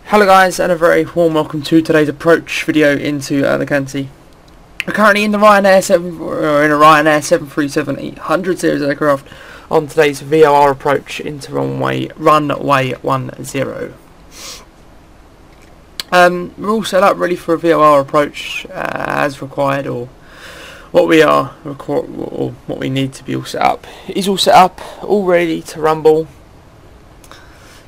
Hello guys, and a very warm welcome to today's approach video into Alicante. We're currently in the Ryanair 737-800 series aircraft on today's VOR approach into runway 10. We're all set up ready for a VOR approach as required, or what we need to be all set up. It's all set up, all ready to rumble.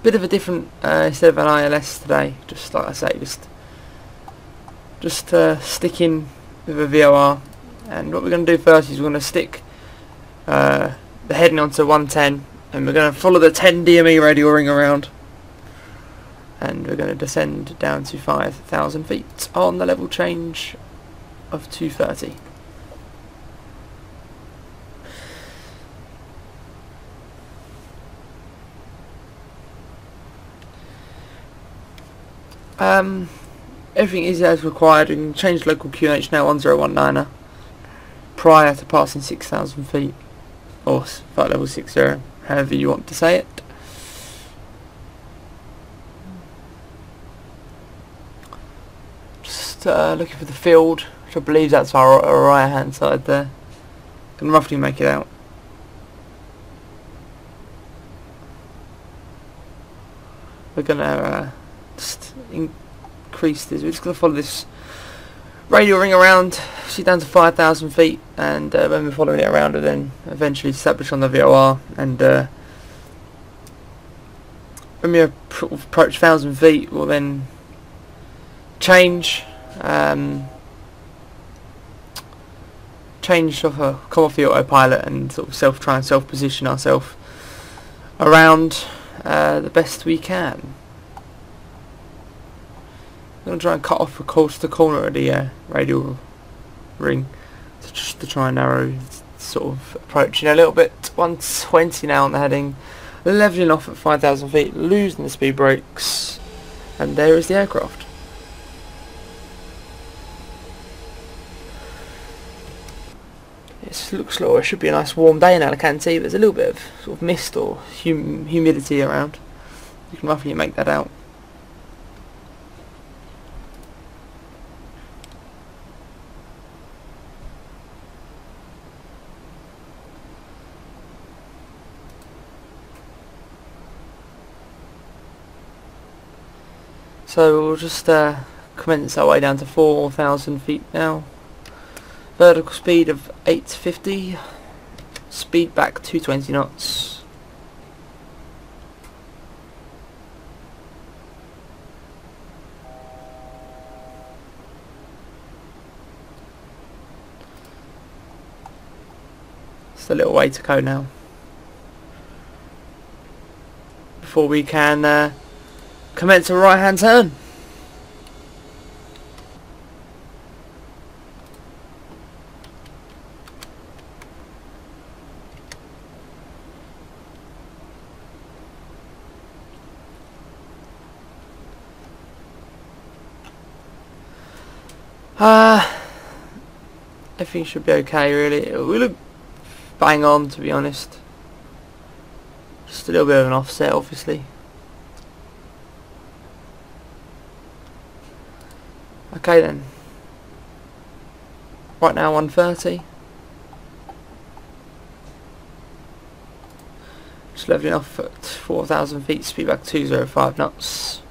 Bit of a different instead of an ILS today, just like I say, just sticking with a VOR. And what we're going to do first is we're going to stick the heading onto 110, and we're going to follow the 10 DME radial ring around, and we're going to descend down to 5,000 feet on the level change of 230. Everything is as required. We can change local QNH now 1019er prior to passing 6,000 feet, or flight level 60, however you want to say it. Just looking for the field, which I believe that's our right hand side there. Can roughly make it out. We're gonna just increase this. We're just going to follow this radial ring around, see down to 5,000 feet, and when we're following it around, we'll then eventually establish on the VOR, and when we approach 1,000 feet, we'll then change, come off the autopilot and sort of try and self-position ourselves around the best we can. I'm going to try and cut off the corner of the radial ring to try and narrow sort of approaching a little bit. 120 now on the heading, levelling off at 5,000 feet, losing the speed brakes, and there is the aircraft. It looks like it should be a nice warm day in Alicante, but there's a little bit of sort of mist or humidity around. You can roughly make that out. So we'll just commence our way down to 4,000 feet now. Vertical speed of 850, speed back 220 knots. Just a little way to go now before we can commence a right hand turn. Everything should be okay really. We look bang on, to be honest. Just a little bit of an offset obviously. Okay then. Right now 130. Just levelling off at 4,000 feet, speed back 205 knots.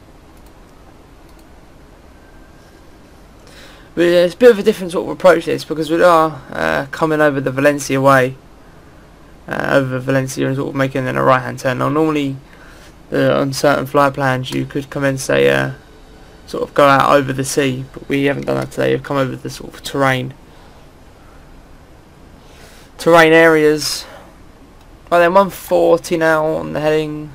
But it's a bit of a different sort of approach this, because we are coming over the Valencia way. Over Valencia and sort of making then a right hand turn. Now normally on certain flight plans you could come in and say sort of go out over the sea, but we haven't done that today. We've come over the sort of terrain areas. Right then, 140 now on the heading.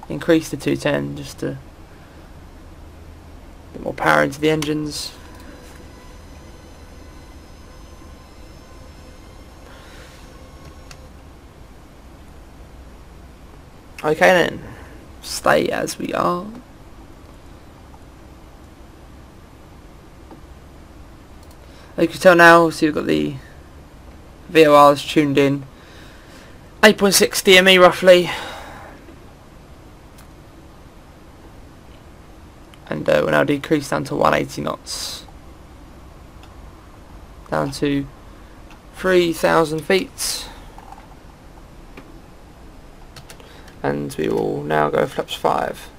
Increase to 210 just to get more power into the engines. Okay then. Stay as we are. As you can tell now, so you've got the VORs tuned in. 8.6 DME roughly. and we're now decreased down to 180 knots, down to 3,000 feet, and we will now go flaps 5.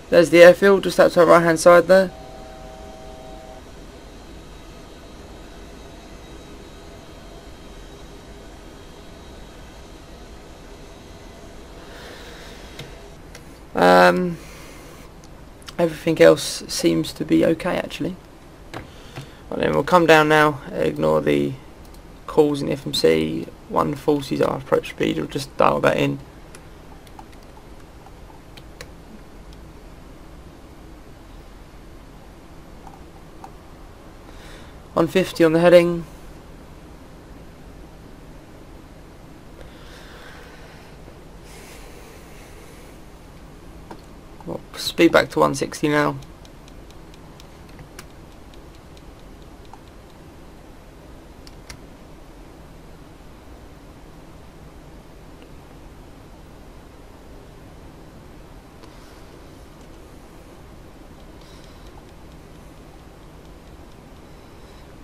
There's the airfield just out to our right hand side there. Everything else seems to be okay actually. Well, then we'll come down now, ignore the calls in the FMC. 140 is our approach speed, we'll just dial that in. $150 on the heading. Well, speed back to 160 now.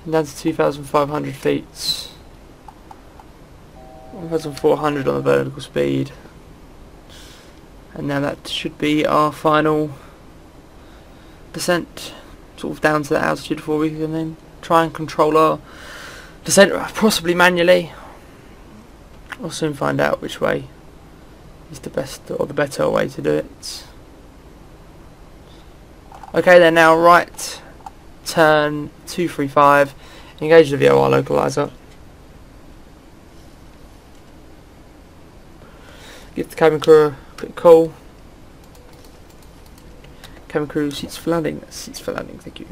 And down to 2,500 feet. 1,400 on the vertical speed. And now that should be our final descent, sort of down to that altitude before we can then try and control our descent, possibly manually. We'll soon find out which way is the best or the better way to do it. Okay, then now right turn 235, engage the VOR localizer. Give the cabin crew a quick call. Cabin crew, seats for landing. Seats for landing, thank you.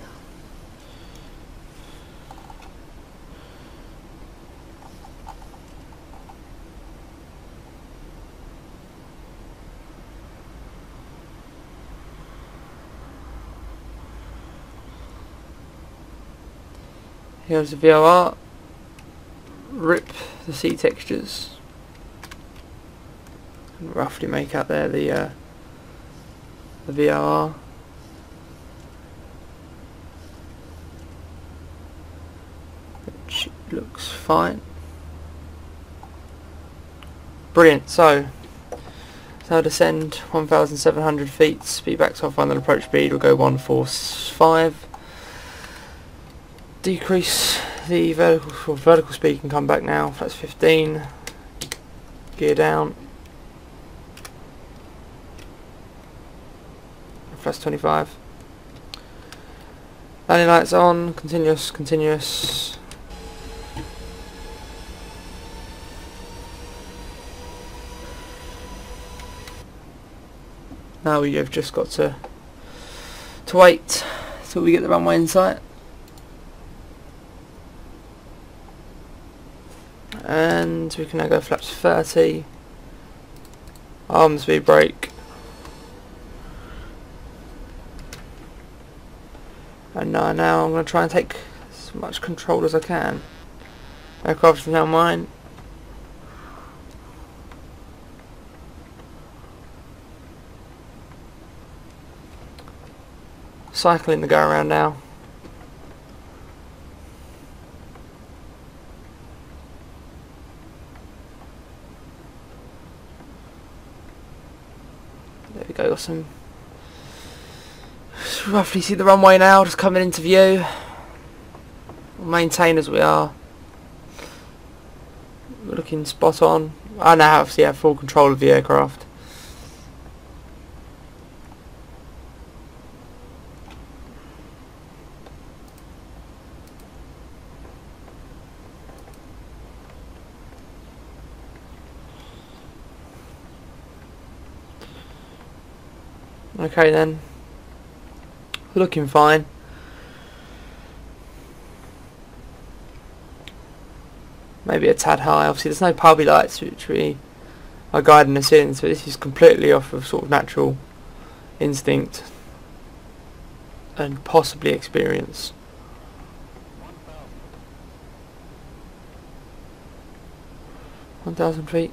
Here's the VOR. Rip the seat textures. And roughly make out there the VOR. Which looks fine. Brilliant. So descend 1,700 feet. Speed back to our final approach speed. We'll go 145. Decrease the vertical speed, can come back now. That's 15. Gear down. That's 25. Landing lights on. Continuous. Now we have just got to wait till we get the runway in sight. And we can now go flaps 30. Arm speed brake. And now I'm going to try and take as much control as I can. Aircraft is now mine. Cycling the go around now. There we go, got some. Roughly see the runway now, just coming into view. We'll maintain as we are. We're looking spot on. I now obviously have full control of the aircraft. Okay then, looking fine. Maybe a tad high. Obviously there's no pubby lights which we are guiding us in, so this is completely off of sort of natural instinct and possibly experience. (1,000 feet).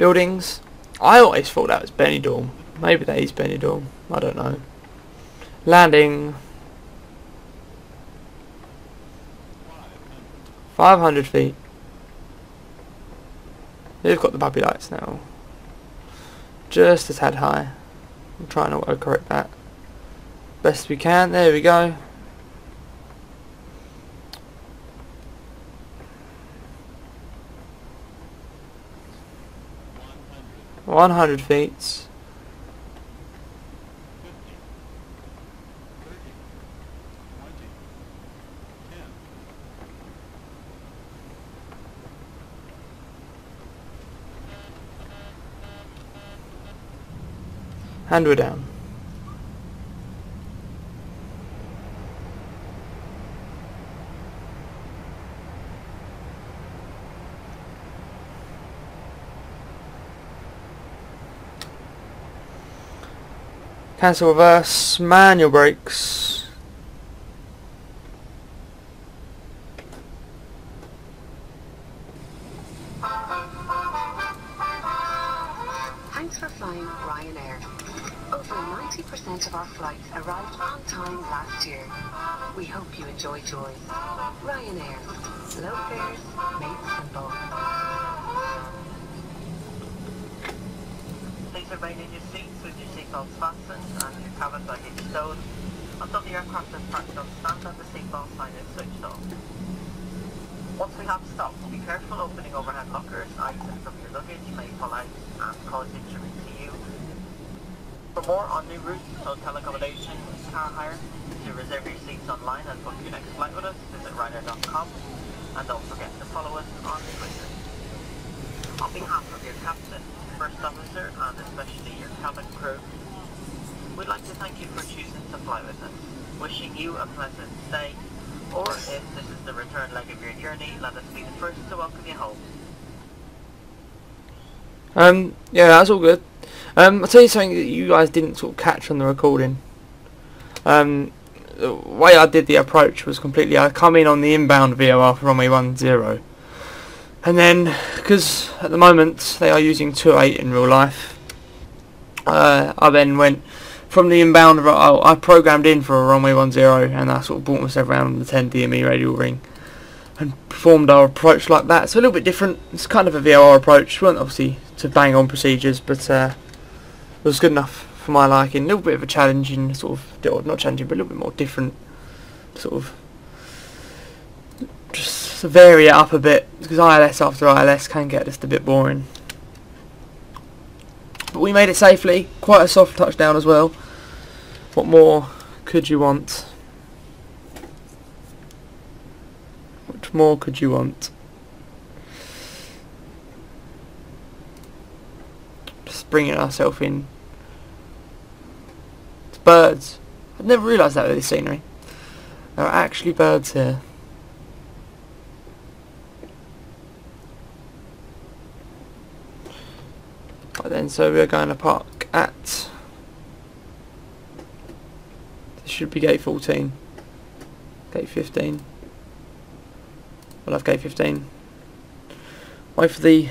Buildings. I always thought that was Benidorm. Maybe that is Benidorm. I don't know. Landing. 500 feet. They've got the puppy lights now. Just a tad high. I'm trying to autocorrect that best we can. There we go. $100 feet. And we're down. Cancel reverse, manual brakes. Thanks for flying Ryanair. Over 90% of our flights arrived on time last year. We hope you enjoyed yours. Ryanair. Low fares, made simple. Please remain in your seats with your seatbelts fastened and your cabin baggage stowed until the aircraft is parked on stand and the seatbelt sign is switched off. Once we have stopped, be careful opening overhead lockers. Items from your luggage may fall out and cause injury to you. For more on new routes, hotel accommodation, car hire, to reserve your seats online and book your next flight with us, visit ryanair.com, and don't forget to follow us on Twitter. On behalf of your captain, first officer, and especially your cabin crew, we'd like to thank you for choosing to fly with us. Wishing you a pleasant stay, or if this is the return leg of your journey, let us be the first to welcome you home. Yeah, that's all good. I'll tell you something that you guys didn't sort of catch on the recording. The way I did the approach was completely, I come in on the inbound VOR for runway 10, and then, because at the moment they are using 28 in real life, I then went from the inbound, I programmed in for a runway 10, and I sort of brought myself around on the 10 DME radial ring and performed our approach like that. So a little bit different. It's kind of a VOR approach. We weren't obviously to bang on procedures, but it was good enough for my liking. A little bit of a challenging sort of, or not challenging, but a little bit more different sort of, just to vary it up a bit, because ILS after ILS can get just a bit boring. But we made it safely, quite a soft touchdown as well. What more could you want? What more could you want? Just bringing ourselves in. It's birds. I've never realised that with this scenery. There are actually birds here. Right then, so we're going to park at, this should be gate 14, gate 15, we'll have gate 15, wait for the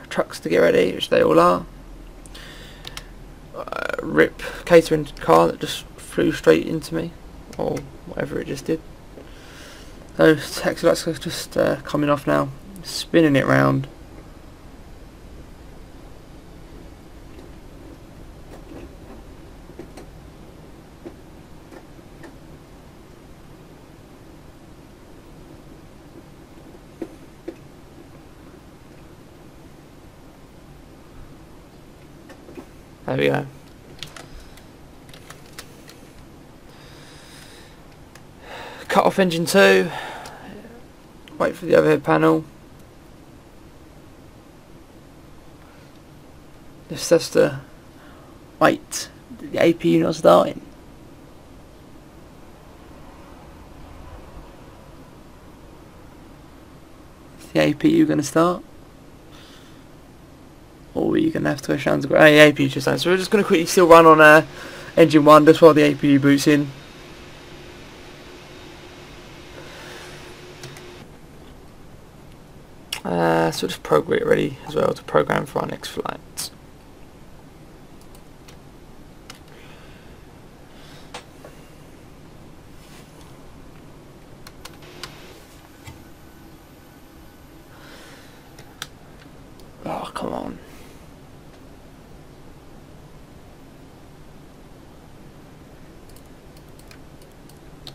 trucks to get ready, which they all are. RIP catering car that just flew straight into me, or whatever it just did. So taxi lights are just coming off now, spinning it round. There we go. Cut off engine 2. Wait for the overhead panel. This has to wait. The APU not starting. Is the APU going to start? Or are you going to have to go down to the APU just now. So we're just going to quickly still run on engine 1 just while the APU boots in. So we'll just get ready as well to program for our next flight. Oh, come on.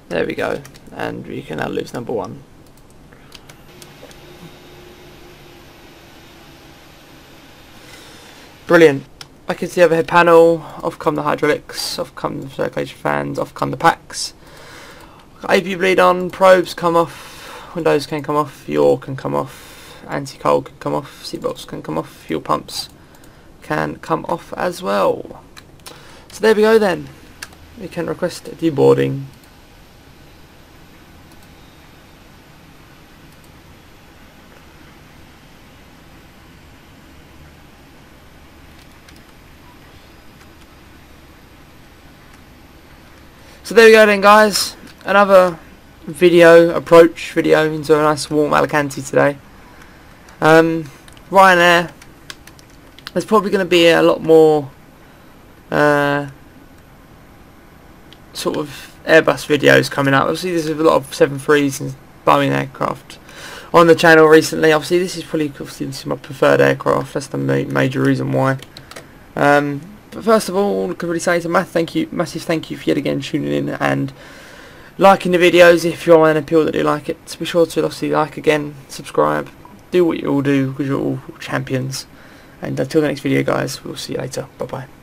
There we go, and we can now lose number 1. Brilliant. Back into the overhead panel, off come the hydraulics, off come the circulation fans, off come the packs. AV bleed on, probes come off, windows can come off, yaw can come off, anti-coal can come off, seatbelts can come off, fuel pumps can come off as well. So there we go then. We can request deboarding. So there we go then, guys, another approach video into a nice warm Alicante today. Ryanair, there's probably going to be a lot more sort of Airbus videos coming up. Obviously there's a lot of 737s and Boeing aircraft on the channel recently. Obviously this is my preferred aircraft, that's the major reason why. But first of all, I could really say is a massive thank you for yet again tuning in and liking the videos if you're on an appeal that you like it. So be sure to obviously like again, subscribe, do what you all do because you're all champions. And until the next video, guys, we'll see you later. Bye bye.